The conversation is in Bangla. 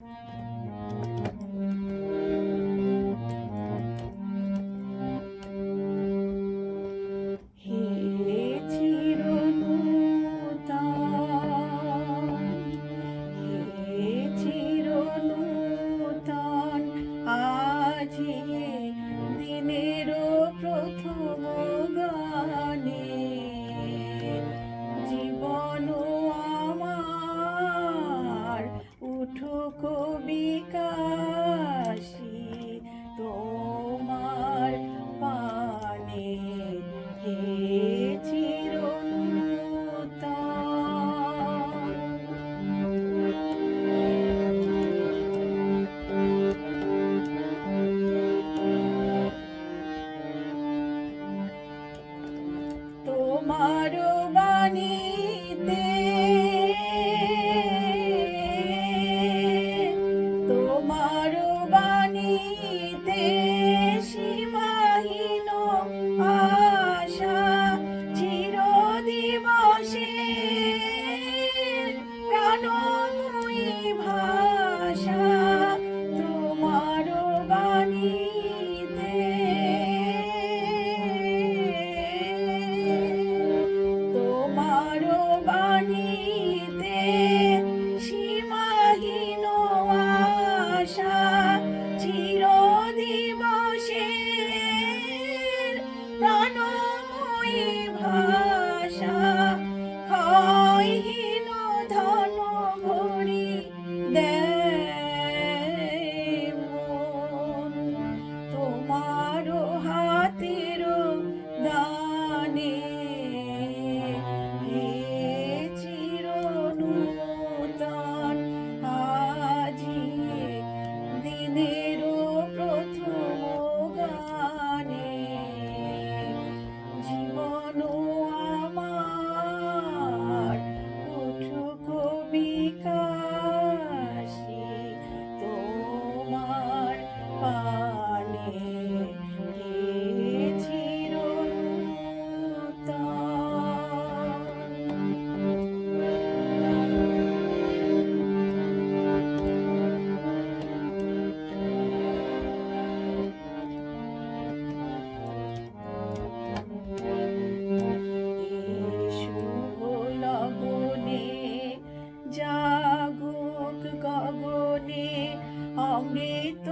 হে চিরনূতন, হে চিরনূতন, আজি দিনের প্রথম গানে জীবন আমার উঠুক বিকাশী তোমার পানে। হে চিরনূতন, তোমার বাণীতে, তোমার বাণীতে সীমাহীন আশা, চিরদিবসে প্রাণময়ী ভাষা। তোমার বাণীতে, তোমার বাণীতে সীমাহীন আশা, চিরদিবসের প্রাণময়ী ভাষা। ক্ষয়হীন ধন ভরি দেয় মন, তোমার হাতের দানে। হে চিরনূতন, আজি দিনের প্রথম গানে জীবন আমার উঠুক বিকাশী তোমার পানে। হে শুভ লগনে জাগুক গগনে অমৃত